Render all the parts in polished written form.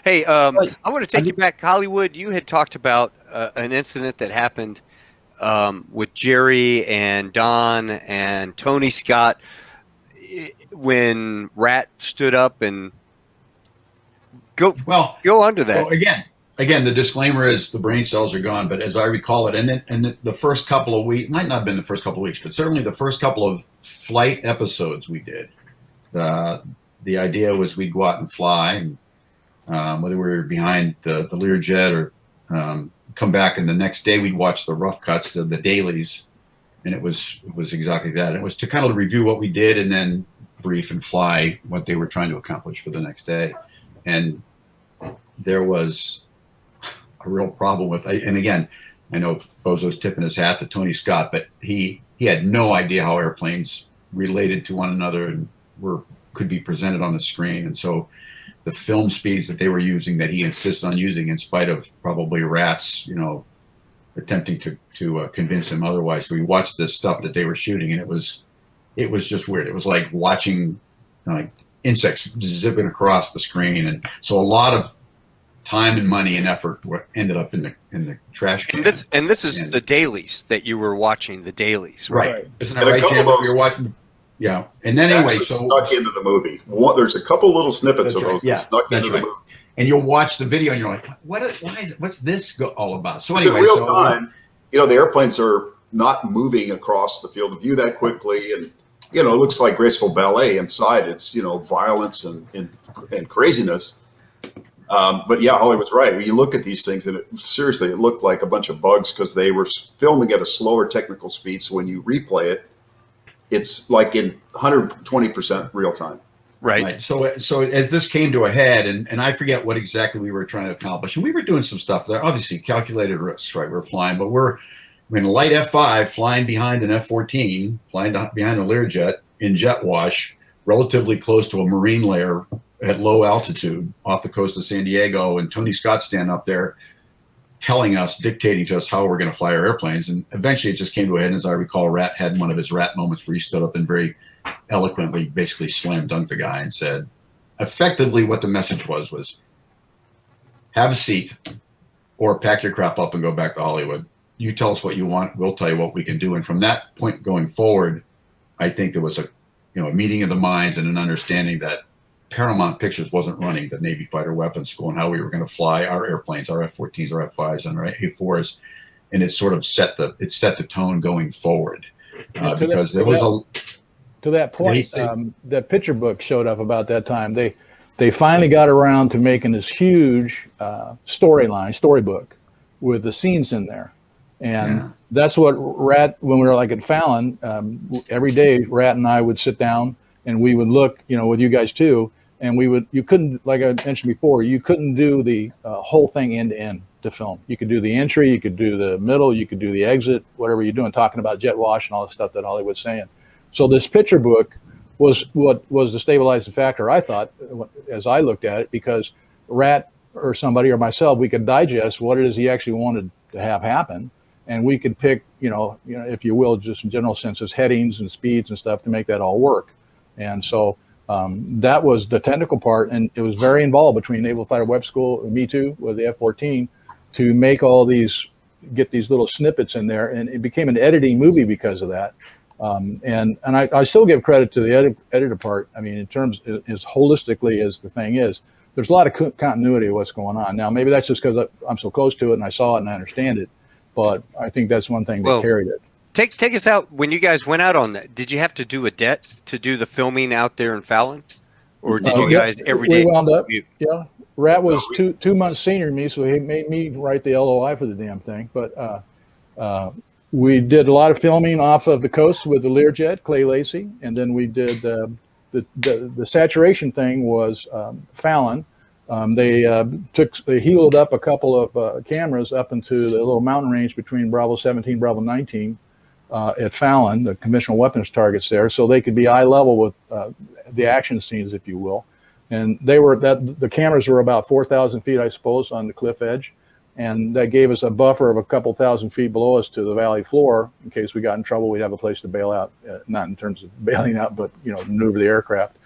Hey, But I want to take you back, Hollywood. You had talked about an incident that happened with Jerry and Don and Tony Scott when Rat stood up and go well, go under so that. again, the disclaimer is the brain cells are gone. But as I recall it, and the first couple of weeks might not have been the first couple of weeks, but certainly the first couple of flight episodes we did. Uh, the idea was we'd go out and fly, and whether we were behind the Learjet or come back, and the next day we'd watch the rough cuts, the dailies, and it was exactly that. It was to kind of review what we did and then brief and fly what they were trying to accomplish for the next day. And there was a real problem with, and again, I know Bozo's tipping his hat to Tony Scott, but he had no idea how airplanes related to one another and could be presented on the screen. And so the film speeds that they were using, that he insisted on using, in spite of probably Rat's, attempting to convince him otherwise. So we watched this stuff that they were shooting, and it was just weird. It was like watching like insects zipping across the screen, and so a lot of time and money and effort ended up in the trash can. And this is the dailies that you were watching. The dailies, right? Isn't that right, Jim? You're watching. Yeah, and then anyway, so snuck into the movie. There's a couple little snippets of those that snuck into the movie. And you'll watch the video and you're like, what's this all about? So anyway, in real time, the airplanes are not moving across the field of view that quickly, and it looks like graceful ballet inside. It's violence and craziness. But yeah, Hollywood's right. When you look at these things, and it looked like a bunch of bugs because they were filming at a slower technical speed. So when you replay it, it's like in 120% real time. Right. So as this came to a head, and I forget what exactly we were trying to accomplish, and we were doing some stuff there, obviously calculated risks, right? We're flying, but we're in a light F5 flying behind an F-14, flying behind a Learjet in jet wash, relatively close to a marine layer at low altitude off the coast of San Diego, and Tony Scott standing up there dictating to us how we're going to fly our airplanes. And eventually it just came to a head. And as I recall, Rat had one of his Rat moments where he stood up and very eloquently basically slam dunked the guy and said, effectively what the message was have a seat or pack your crap up and go back to Hollywood. You tell us what you want. We'll tell you what we can do. And from that point going forward, I think there was a meeting of the minds and an understanding that Paramount Pictures wasn't running the Navy Fighter Weapons School and how we were going to fly our airplanes, our F-14s, our F-5s, and our A-4s, and it sort of set the tone going forward because there was to that point. That picture book showed up about that time. They finally got around to making this huge storybook with the scenes in there, and that's what Rat, when we were like at Fallon, every day Rat and I would sit down and we would look, with you guys too. And you couldn't, like I mentioned before, you couldn't do the whole thing end to end to film. You could do the entry, you could do the middle, you could do the exit, whatever you're doing, talking about jet wash and all the stuff that Hollywood's saying. So this picture book was what was the stabilizing factor, I thought, as I looked at it, because Rat or somebody or myself, we could digest what it is he actually wanted to have happen. And we could pick, if you will, just in general senses, headings and speeds and stuff to make that all work. And so that was the technical part, and it was very involved between Naval Fighter Web School and me too with the F-14 to make get these little snippets in there, and it became an editing movie because of that. And I still give credit to the editor part. I mean, in terms as holistically as the thing is, there's a lot of continuity of what's going on. Now, maybe that's just because I'm so close to it and I saw it and I understand it, but I think that's one thing that carried it. Take us out. When you guys went out on that, did you have to do a debt to do the filming out there in Fallon? Or did you guys every day? We wound up, Rat was 2 months senior than me, so he made me write the LOI for the damn thing. But we did a lot of filming off of the coast with the Learjet, Clay Lacey, and then we did the saturation thing was Fallon. They heeled up a couple of cameras up into the little mountain range between Bravo 17, Bravo 19 at Fallon, the conventional weapons targets there, so they could be eye level with the action scenes, if you will. And the cameras were about 4,000 feet, I suppose, on the cliff edge. And that gave us a buffer of a couple thousand feet below us to the valley floor. In case we got in trouble, we'd have a place to bail out, not in terms of bailing out, but, maneuver the aircraft.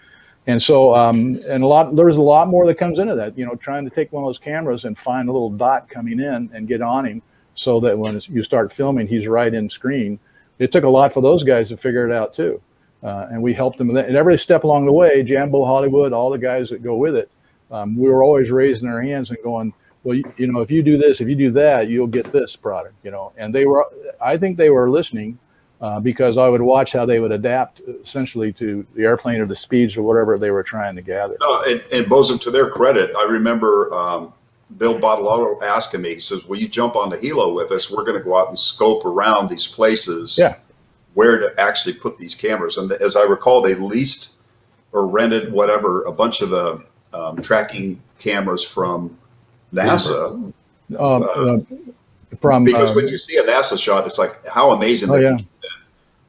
And so, there's a lot more that comes into that, trying to take one of those cameras and find a little dot coming in and get on him so that when you start filming, he's right in screen. It took a lot for those guys to figure it out too. And we helped them with that. And every step along the way, Jambo, Hollywood, all the guys that go with it, we were always raising our hands and going, well, if you do this, if you do that, you'll get this product, and I think they were listening. Because I would watch how they would adapt essentially to the airplane or the speeds or whatever they were trying to gather. No, and Bozo, to their credit, I remember Bill Bottolato asking me, he says, will you jump on the helo with us? We're going to go out and scope around these places where to actually put these cameras. And as I recall, they leased or rented a bunch of the tracking cameras from NASA. Because when you see a NASA shot, it's like how amazing they can keep that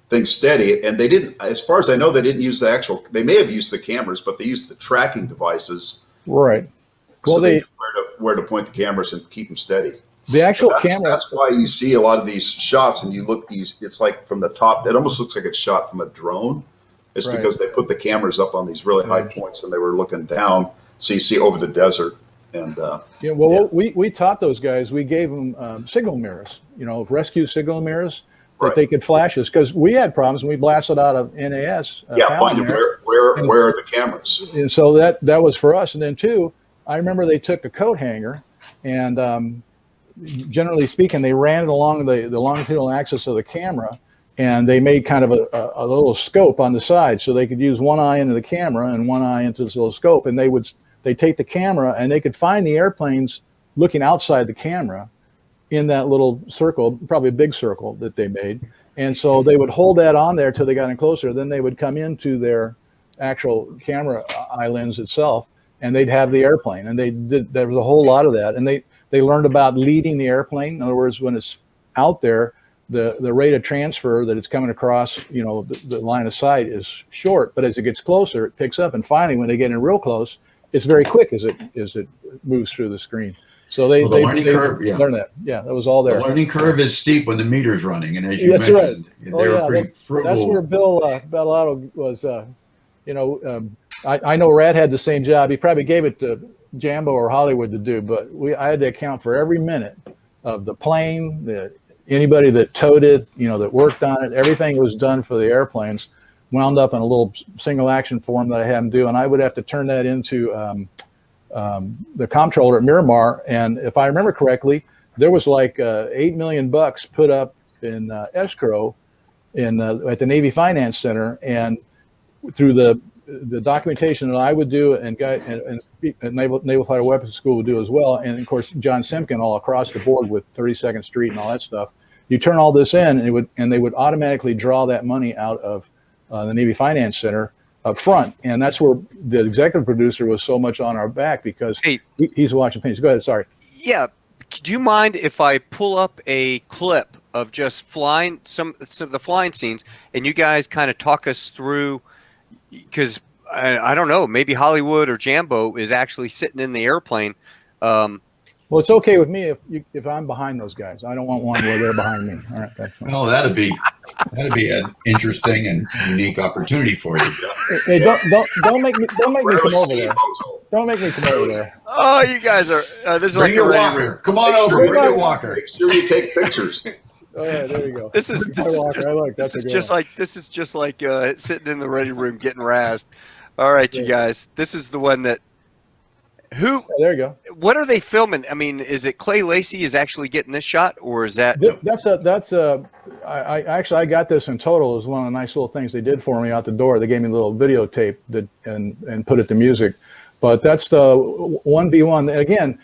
thing steady. And they didn't, as far as I know, they didn't use they may have used the cameras, but they used the tracking devices. Right. Well, so they knew where to point the cameras and keep them steady. The actual camera. That's why you see a lot of these shots and you look it's like from the top, it almost looks like it's shot from a drone. It's because they put the cameras up on these really high points and they were looking down. So you see over the desert. And we taught those guys. We gave them signal mirrors, rescue signal mirrors that they could flash us because we had problems and we blasted out of NAS. Finding where are the cameras. And so that was for us. And then two, I remember they took a coat hanger and generally speaking, they ran it along the longitudinal axis of the camera and they made kind of a little scope on the side so they could use one eye into the camera and one eye into this little scope, and they take the camera and they could find the airplanes looking outside the camera in that little circle, probably a big circle that they made. And so they would hold that on there till they got in closer. Then they would come into their actual camera eye lens itself and they'd have the airplane. And there was a whole lot of that. And they learned about leading the airplane. In other words, when it's out there, the rate of transfer that it's coming across, the line of sight is short, but as it gets closer, it picks up. And finally, when they get in real close, it's very quick as it moves through the screen. So they learned that. Yeah, that was all there. The learning curve is steep when the meter's running, and as you mentioned, they were pretty frugal. That's where Bill Bellato was. I know Rad had the same job. He probably gave it to Jambo or Hollywood to do, but I had to account for every minute of the plane, anybody that towed it, that worked on it. Everything was done for the airplanes. Wound up in a little single action form that I had them do, and I would have to turn that into the comptroller at Miramar. And if I remember correctly, there was like $8 million put up in escrow at the Navy Finance Center, and through the documentation that I would do and Naval Fighter Weapons School would do as well, and of course John Simpkin all across the board with 32nd Street and all that stuff. You turn all this in, and they would automatically draw that money out of the Navy Finance Center up front. And that's where the executive producer was so much on our back because he's watching paintings. Go ahead. Sorry. Yeah. Do you mind if I pull up a clip of just flying, some of the flying scenes, and you guys kind of talk us through, because I don't know, maybe Hollywood or Jambo is actually sitting in the airplane. Well, it's okay with me if I'm behind those guys. I don't want one where they're behind me. All right. That's fine. Well, that'd be an interesting and unique opportunity for you. Hey, don't make me come over there. Don't make me come over there. Oh, you guys are. This is Bring like your a walker. Come on over. Bring your walker. Make sure you take pictures. Oh yeah, there you go. This is just like sitting in the ready room getting razzed. All right, you guys. This is the one that. There you go. What are they filming? I mean, is it Clay Lacey is actually getting this shot, or is that? I got this in total. It was one of the nice little things they did for me out the door. They gave me a little videotape and put it to music. But that's the 1v1. Again,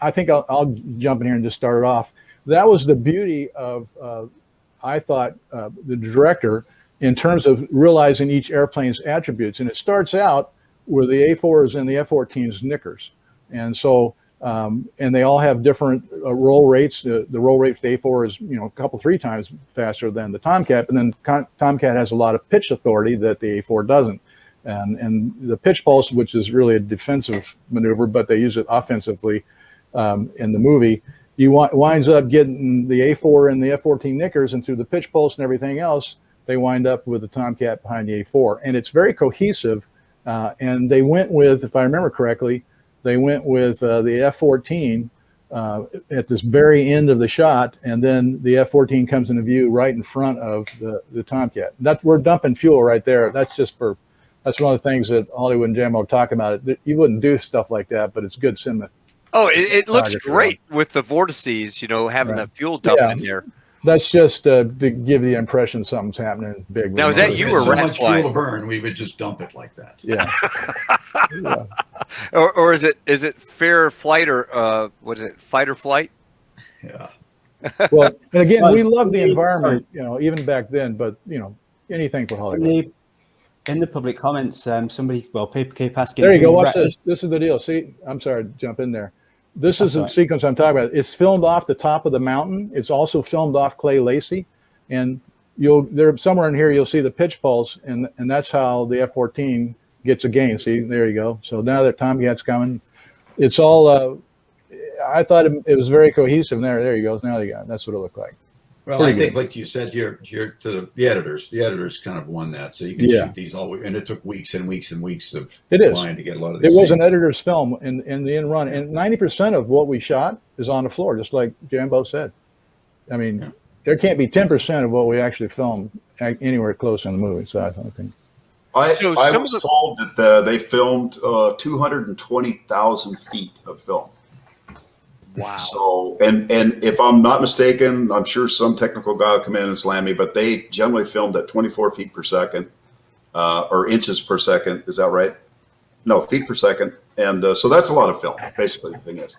I think I'll jump in here and just start it off. That was the beauty of, I thought, the director in terms of realizing each airplane's attributes. And it starts out where the A4s and the F-14s knickers. And so, and they all have different roll rates. The roll rate for the A4 is, 3 times faster than the Tomcat. And then Tomcat has a lot of pitch authority that the A4 doesn't. And the pitch pulse, which is really a defensive maneuver, but they use it offensively in the movie, winds up getting the A4 and the F-14 knickers, and through the pitch pulse and everything else, they wind up with the Tomcat behind the A4. And it's very cohesive And they went with, if I remember correctly, they went with the F-14 at this very end of the shot, and then the F-14 comes into view right in front of the Tomcat. We're dumping fuel right there. That's one of the things that Hollywood and Jambo talk about. You wouldn't do stuff like that, but it's good cinema. Oh, it looks great with the vortices, having the fuel dump in there. That's just to give the impression something's happening big. Now, is that you or so Rat much Fly? fuel to burn, we would just dump it like that. Yeah. Yeah. Or is it fair flight or what is it, fight or flight? Yeah. Well, and again, we love the environment, even back then, but anything for Hollywood. In the public comments, people keep asking. There you go. Watch this. This is the deal. See, I'm sorry to jump in there. This is the sequence I'm talking about. It's filmed off the top of the mountain. It's also filmed off Clay Lacey, and there somewhere in here you'll see the pitch pulse, and that's how the F-14 gets a gain. See, there you go. So now that Tomcat's coming, it's all. I thought it was very cohesive. There you go. Now you got it. That's what it looked like. Well, I think, like you said, you're to the editors. The editors kind of won that, so you can shoot these all. And it took weeks and weeks and weeks of trying to get a lot of these. It was scenes. an editor's film in the end run, and 90% of what we shot is on the floor, just like Jambo said. I mean, there can't be 10% of what we actually filmed anywhere close in the movie. So I think. I was told that they filmed 220,000 feet of film. Wow. So, and if I'm not mistaken, I'm sure some technical guy will come in and slam me, but they generally filmed at 24 feet per second, or inches per second. Is that right? No, feet per second. And so that's a lot of film, basically, the thing is.